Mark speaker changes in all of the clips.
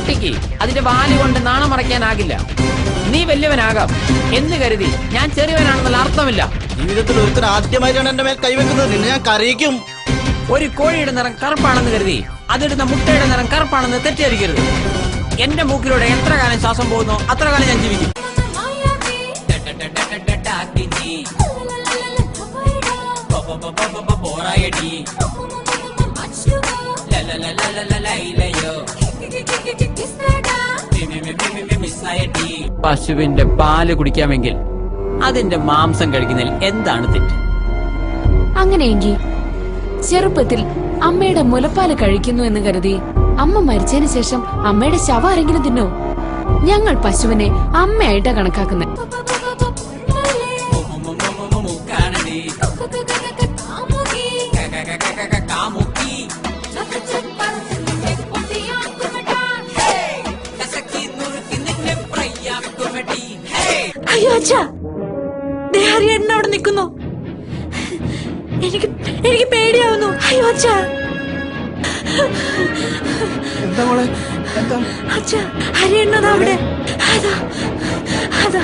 Speaker 1: പട്ടിക്ക് അതിന്റെ വാല് കൊണ്ട് നാണം മറയ്ക്കാനാകില്ല. നീ വലിയവനാകാം എന്ന് കരുതി ഞാൻ ചെറിയവനാണെന്നുള്ള അർത്ഥമില്ല.
Speaker 2: ജീവിതത്തിൽ ഒരുത്തർ ആദ്യമായിട്ടാണ് എന്റെ മേൽ കൈവെക്കുന്നത്. നിന്നെ ഞാൻ കരയിക്കും.
Speaker 1: ഒരു കോഴിയുടെ നിറം കറുപ്പാണെന്ന് കരുതി അതിടുന്ന മുട്ടയുടെ നിറം കറുപ്പാണെന്ന് തെറ്റിദ്ധരിക്കരുത്. എന്റെ മൂക്കിലൂടെ എത്ര കാലം ശ്വാസം പോകുന്നോ അത്ര കാലം ഞാൻ ജീവിക്കും. പശുവിന്റെ പാല് കുടിക്കാമെങ്കിൽ അതിന്റെ മാംസം കഴിക്കുന്നതിൽ എന്താണ് തെറ്റ്?
Speaker 3: അങ്ങനെയെങ്കിൽ ചെറുപ്പത്തിൽ അമ്മയുടെ മുലപ്പാല് കഴിക്കുന്നു എന്ന് കരുതി അമ്മ മരിച്ചതിന് ശേഷം അമ്മയുടെ ശവം ആരെങ്കിലും തിന്നോ? ഞങ്ങൾ പശുവിനെ അമ്മയായിട്ടാ കണക്കാക്കുന്നത്.
Speaker 4: അയ്യോ അച്ഛാ, ഹരിയേട്ടൻ അവിടെ നിൽക്കുന്നു. എനിക്ക് പേടിയാവുന്നു. അയ്യോ അച്ഛാ,
Speaker 2: എന്താ മോളെ? എന്താ
Speaker 4: അച്ഛാ, ഹരിയേട്ടൻ അവിടെ. അതാ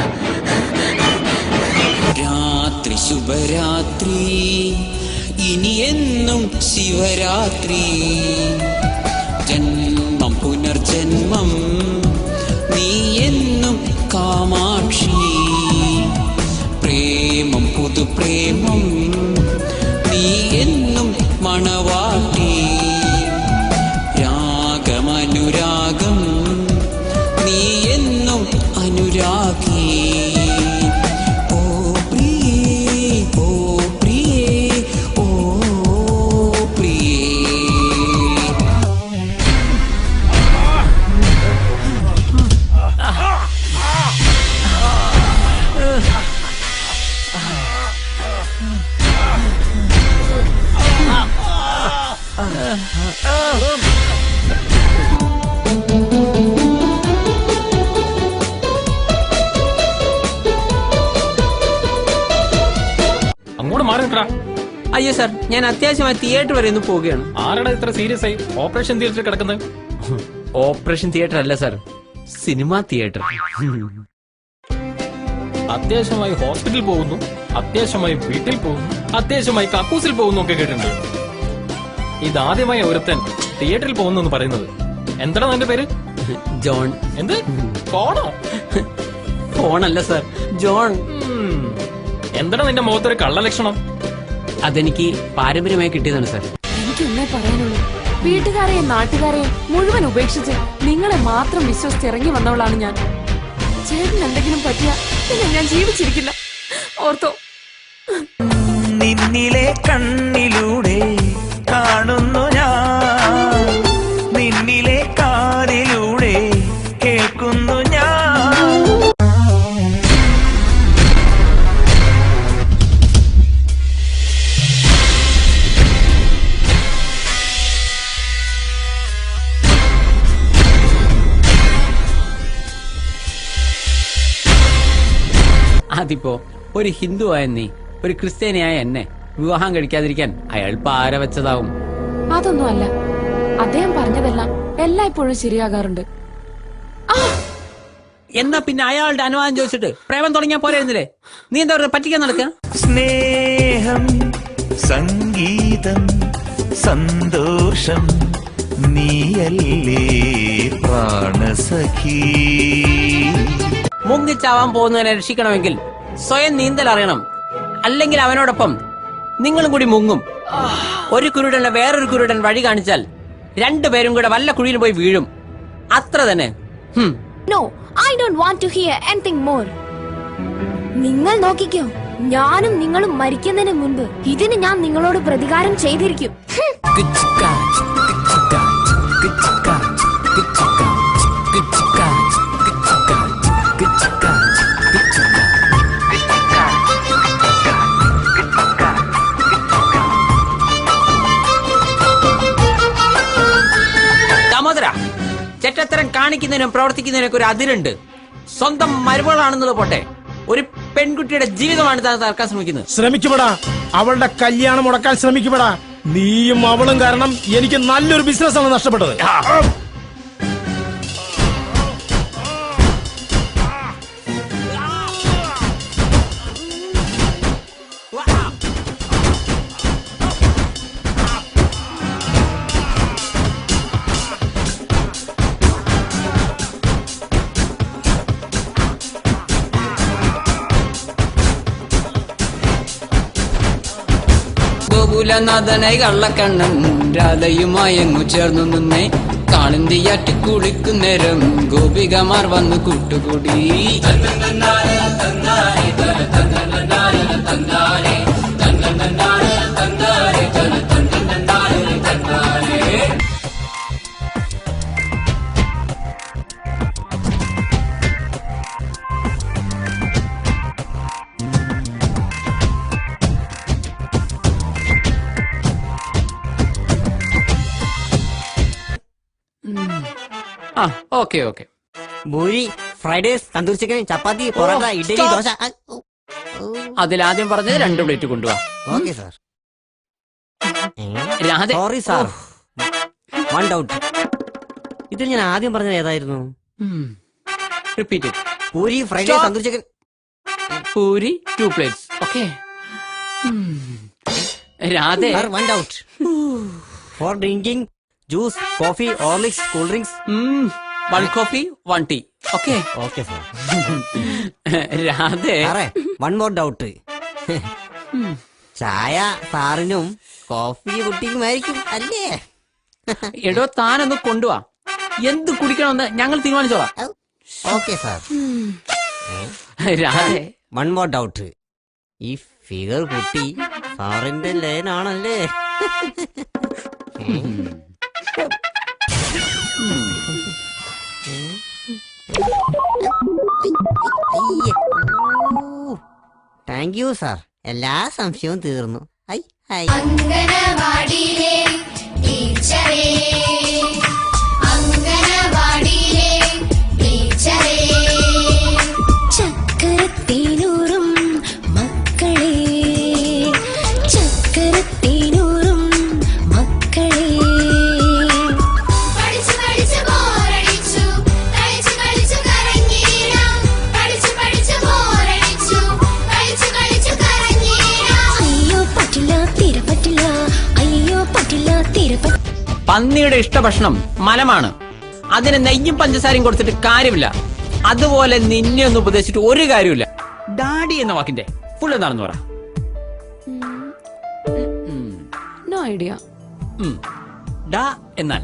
Speaker 5: രാത്രി ശുഭരാത്രി, ഇനി എന്നും ശിവരാത്രി. ജന്മം പുനർജന്മം, നീ എന്നും കാമാക്ഷി. പ്രേമം പുതുപ്രേമം, നീ എന്നും മണവാട്ടി. രാഗമനുരാഗം, നീ എന്നും അനുരാഗി. ഓ പ്രിയേ, ഓ പ്രിയേ, ഓ പ്രിയേ.
Speaker 6: അങ്ങോട്ട് മാറി നിൽക്കടാ.
Speaker 1: അയ്യോ സാർ, ഞാൻ അത്യാവശ്യമായി തിയേറ്റർ വരെ ഒന്ന് പോവുകയാണ്.
Speaker 6: ആരടാ ഇത്ര സീരിയസ് ആയി ഓപ്പറേഷൻ തിയേറ്ററിൽ കിടക്കുന്നത്?
Speaker 1: ഓപ്പറേഷൻ തിയേറ്റർ അല്ല സാർ, സിനിമാ തിയേറ്റർ.
Speaker 6: അത്യാവശ്യമായി ഹോസ്പിറ്റലിൽ പോകുന്നു, അത്യാവശ്യമായി വീട്ടിൽ പോകുന്നു, അത്യാവശ്യമായി കക്കൂസിൽ പോകുന്നു ഒക്കെ കേട്ടിട്ടുണ്ട്. ഇതാദ്യമായി ഒരുത്തൻ തിയേറ്ററിൽ പോകുന്നു എന്ന് പറയുന്നത്. എന്താടാ നിന്റെ പേര്?
Speaker 1: ജോൺ.
Speaker 6: എന്ത് ഫോണോ?
Speaker 1: ഫോണല്ല സാർ, ജോൺ.
Speaker 6: എന്താടാ നിന്റെ മുഖത്തൊരു കള്ള ലക്ഷണം?
Speaker 1: അതെനിക്ക് പാരമ്പര്യമായി കിട്ടിയതാണ് സാർ.
Speaker 3: എനിക്കൊന്നേ പറയാനുള്ളൂ, വീട്ടുകാരെയും നാട്ടുകാരെയും മുഴുവൻ ഉപേക്ഷിച്ച് നിങ്ങളെ മാത്രം വിശ്വസിച്ച് ഇറങ്ങി വന്നവളാണ് ഞാൻ. ചേട്ടൻ എന്തെങ്കിലും പറ്റിയ പിന്നെ ഞാൻ ജീവിച്ചിരിക്കില്ല, ഓർത്തോ?
Speaker 7: നിന്നിലെ കണ്ണിലൂടെ കാണുന്നു ഞാൻ, നിന്നിലെ കാതിലൂടെ കേൾക്കുന്നു ഞാൻ.
Speaker 1: അതിപ്പോ ഒരു ഹിന്ദുവായ നീ ഒരു ക്രിസ്ത്യാനിയായ എന്നെ വിവാഹം കഴിക്കാതിരിക്കാൻ അയാൾ പാര വെച്ചതാവും.
Speaker 3: അതൊന്നുമല്ല, അദ്ദേഹം പറഞ്ഞതെല്ലാം എല്ലായ്പ്പോഴും ശരിയാകാറുണ്ട്.
Speaker 1: എന്നാ പിന്നെ അയാളുടെ അനുവാദം ചോദിച്ചിട്ട് പ്രേമം തുടങ്ങിയാ പോരായിരുന്നില്ലേ? നീ എന്താ പറയുക, പറ്റിക്കാൻ നടക്കുക?
Speaker 7: സ്നേഹം, സംഗീതം, സന്തോഷം, നീയല്ലേ പ്രാണസഖി.
Speaker 1: മുങ്ങിച്ചാവാൻ പോകുന്നവനെ രക്ഷിക്കണമെങ്കിൽ സ്വയം നീന്തൽ അറിയണം, അല്ലെങ്കിൽ അവനോടൊപ്പം നിങ്ങളും കൂടി മുങ്ങും. ഒരു കുരുടനെ വേറൊരു കുരുടൻ വഴി കാണിച്ചാൽ രണ്ടുപേരും കൂടെ വല്ല കുഴിയിൽ പോയി വീഴും. അത്ര തന്നെ.
Speaker 4: No, I don't want to hear anything more. നിങ്ങൾ നോക്കിക്കോ, ഞാനും നിങ്ങളും മരിക്കുന്നതിന് മുൻപ് ഇതിന് ഞാൻ നിങ്ങളോട് പ്രതികാരം ചെയ്തിരിക്കും.
Speaker 1: ചെറ്റത്തരം കാണിക്കുന്നതിനും പ്രവർത്തിക്കുന്നതിനൊക്കെ ഒരു അതിരുണ്ട്. സ്വന്തം മരുമകളാണെന്നുള്ളത് പോട്ടെ, ഒരു പെൺകുട്ടിയുടെ ജീവിതമാണ് തകർക്കാൻ ശ്രമിക്കുന്നത്.
Speaker 8: ശ്രമിക്കുപെടാ, അവളുടെ കല്യാണം മുടക്കാൻ ശ്രമിക്കുപെടാ. നീയും അവളും കാരണം എനിക്ക് നല്ലൊരു ബിസിനസ് ആണ് നഷ്ടപ്പെട്ടത്.
Speaker 5: ഗോകുലനാഥനായി കള്ളക്കണ്ണൻ രാധയുമായങ്ങു ചേർന്നു നിന്നേ കാളിന്തിയാറ്റി കുളിക്കുന്നേരം ഗോപികമാർ വന്നു കൂട്ടുകൂടി.
Speaker 1: ആ okay okay.
Speaker 9: Puri, fried rice, tandoor chicken, chapati, parotta, idli,
Speaker 1: stop.
Speaker 9: Dosa.
Speaker 1: അതിലാദ്യം പറഞ്ഞത് 2 പ്ലേറ്റ് കൊണ്ടുപോവാ.
Speaker 9: Okay sir.
Speaker 1: Radha
Speaker 9: sorry sir, one doubt. ഇതിൽ ഞാൻ ആദ്യം പറഞ്ഞത് ഏതായിരുന്നു?
Speaker 1: Repeat.
Speaker 9: Puri, fried rice, tandoor chicken.
Speaker 1: Puri 2 plates. Okay. Radhe
Speaker 9: sir, one doubt. For drinking juice, coffee, Horlicks, cool drinks.
Speaker 1: 1 coffee 1 tea. Okay.
Speaker 9: Okay sir.
Speaker 1: Radhe
Speaker 9: സാറേ, one more doubt. ചായ സാറിനും coffee കുട്ടിക്കുമായിരിക്കും അല്ലേ?
Speaker 1: എടോ താനൊന്ന് കൊണ്ടുവാ. എന്ത് കുടിക്കണമെന്ന് ഞങ്ങൾ തീരുമാനിച്ചോളാം.
Speaker 9: Okay sir.
Speaker 1: Radhe
Speaker 9: one more doubt. ഈ ഫിഗർ കുട്ടി സാറിന്റെ ലൈനാണല്ലേ? താങ്ക് യു സാർ, എല്ലാ സംശയവും തീർന്നു. ഐ ഐ
Speaker 4: അംഗനവാടിയിലെ ടീച്ചറേ, അംഗനവാടിയിലെ ടീച്ചറേ, ചക്കരത്തേനൂറും മക്കളെ, ചക്കരത്തേനൂറും മക്കളെ. പഠിച്ചു പഠിച്ചു ബോറടിച്ചു, കളിച്ചു കളിച്ചു കറങ്ങീരാം. പഠിച്ചു പഠിച്ചു ബോറടിച്ചു, കളിച്ചു കളിച്ചു കറങ്ങീരാം. അയ്യോ പറ്റില്ല, തീരെ പറ്റില്ല, അയ്യോ പറ്റില്ല, തീരെ പറ്റില്ല.
Speaker 1: പന്നിയുടെ ഇഷ്ടഭക്ഷണം മലമാണ്. അതിന് നെയ്യും പഞ്ചസാരയും കൊടുത്തിട്ട് കാര്യമില്ല. അതുപോലെ നിന്നെ ഒന്ന് ഉപദേശിച്ചിട്ട് ഒരു കാര്യമില്ല. ഡാഡി എന്ന വാക്കിന്റെ ഫുൾ എന്താണെന്ന് പറ.
Speaker 3: No idea.
Speaker 1: ഡാ എന്നാൽ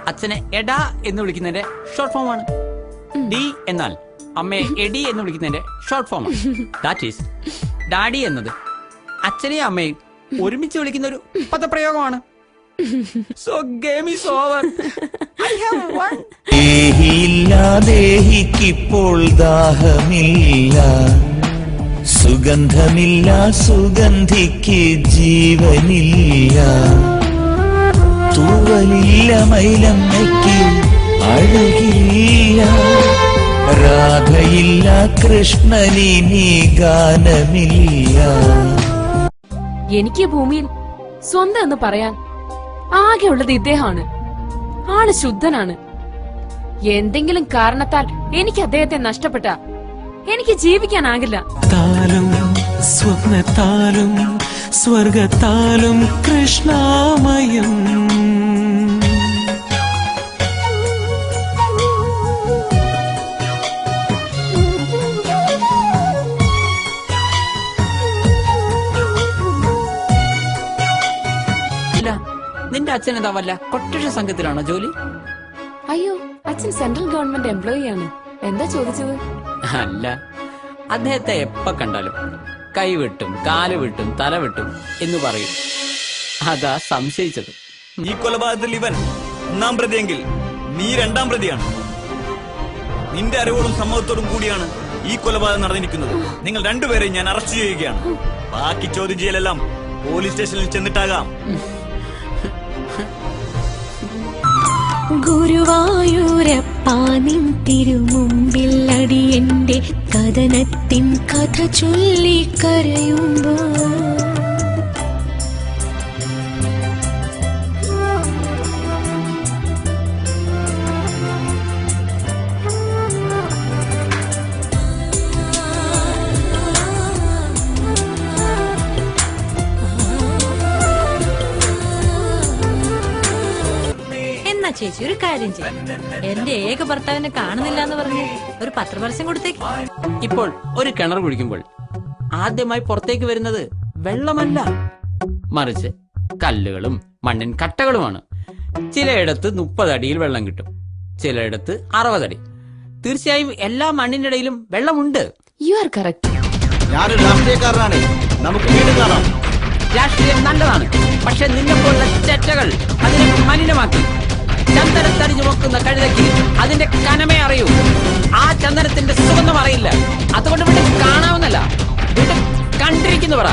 Speaker 1: അച്ഛനെ എടാ എന്ന് വിളിക്കുന്നതിന്റെ ഷോർട്ട് ഫോം ആണ്. ഡി എന്നാൽ അമ്മയെ എടി എന്ന് വിളിക്കുന്നതിന്റെ ഷോർട്ട് ഫോം ആണ്. ദാറ്റ് ഈസ് ഡാഡി എന്നത് അച്ഛനെയും അമ്മയും ഒരുമിച്ച് വിളിക്കുന്ന ഒരു പദപ്രയോഗമാണ്. So game is over. I have one.
Speaker 7: ദേഹിയില്ല, ദേഹിക്കിപ്പോൾ ദാഹമില്ല, സുഗന്ധമില്ല, സുഗന്ധിക്ക് ജീവനില്ല, തൂവലില്ല, മൈലമ്മയ്ക്ക് അഴകില്ല, രാധയില്ല, കൃഷ്ണനിനി ഗാനമില്ല.
Speaker 3: എനിക്ക് ഭൂമിയിൽ സ്വന്തം എന്ന് പറയാൻ ആകെയുള്ളത് ഇദ്ദേഹമാണ്. ആള് ശുദ്ധനാണ്. എന്തെങ്കിലും കാരണത്താൽ എനിക്ക് അദ്ദേഹത്തെ നഷ്ടപ്പെട്ട എനിക്ക് ജീവിക്കാനാകില്ല.
Speaker 10: താലും സ്വപ്നത്താലും സ്വർഗത്താലും കൃഷ്ണാമയം.
Speaker 1: ഇല്ല, നിന്റെ അച്ഛൻ എന്താ വല്ല കൊട്ടേഷൻ സംഘത്തിലാണോ ജോലി?
Speaker 3: അയ്യോ, അച്ഛൻ സെൻട്രൽ ഗവൺമെന്റ് എംപ്ലോയി ആണ്. എന്താ ചോദിച്ചത്?
Speaker 1: അല്ല, അദ്ദേഹത്തെ എപ്പ കണ്ടാലും കൈവിട്ടും കാല് വിട്ടും തല വിട്ടും എന്ന് പറയും. അതാ സംശയിച്ചത്.
Speaker 11: ഈ കൊലപാതകത്തിൽ ഇവൻ 1-ാം പ്രതിയെങ്കിൽ നീ 2-ാം പ്രതിയാണ്. നിന്റെ അറിവോടും സമ്മതത്തോടും കൂടിയാണ് ഈ കൊലപാതകം നടന്നിരിക്കുന്നത്. നിങ്ങൾ രണ്ടുപേരെയും ഞാൻ അറസ്റ്റ് ചെയ്യുകയാണ്. ബാക്കി ചോദ്യം ചെയ്യലെല്ലാം പോലീസ് സ്റ്റേഷനിൽ ചെന്നിട്ടാകാം.
Speaker 4: ഗുരുവായൂരപ്പാ നിൻ തിരുമുമ്പിൽ അടിയന്റെ കഥനത്തിൻ കഥ ചൊല്ലി കരയുമ്പോ
Speaker 12: ചേച്ചി ഒരു കാര്യം ചെയ്യും, എന്റെ ഏക ഭർത്താവിനെ കാണുന്നില്ല എന്ന് പറഞ്ഞ് ഒരു പത്രപരസ്യം കൊടുത്തേക്ക്.
Speaker 1: ഇപ്പോൾ ഒരു കിണർ കുഴിക്കുമ്പോൾ ആദ്യമായി പുറത്തേക്ക് വരുന്നത് വെള്ളമല്ല, മറിച്ച് കല്ലുകളും മണ്ണിൻ കട്ടകളുമാണ്. ചിലയിടത്ത് 30 അടിയിൽ വെള്ളം കിട്ടും, ചിലയിടത്ത് 60 അടി. തീർച്ചയായും എല്ലാ മണ്ണിനിടയിലും വെള്ളമുണ്ട്.
Speaker 3: You are correct.
Speaker 2: ഞാനൊരു രാഷ്ട്രീയക്കാരനാണ്. നമുക്ക് വീണ്ടും കാണാം.
Speaker 1: രാഷ്ട്രീയം നല്ലതാണ്, പക്ഷെ നിന്നെപ്പോലുള്ള ചെറ്റകൾ അതിനെ മലിനമാക്കി. ചന്ദനത്തടിഞ്ഞു നോക്കുന്ന കഴുതയ്ക്ക് അതിന്റെ കനമേ അറിയൂ. ആ ചന്ദനത്തിന്റെ സുഗന്ധം അറിയില്ല. അതുകൊണ്ട് വീണ്ടും കാണാവുന്നല്ല, വീണ്ടും കണ്ടിരിക്കുന്നു പറ.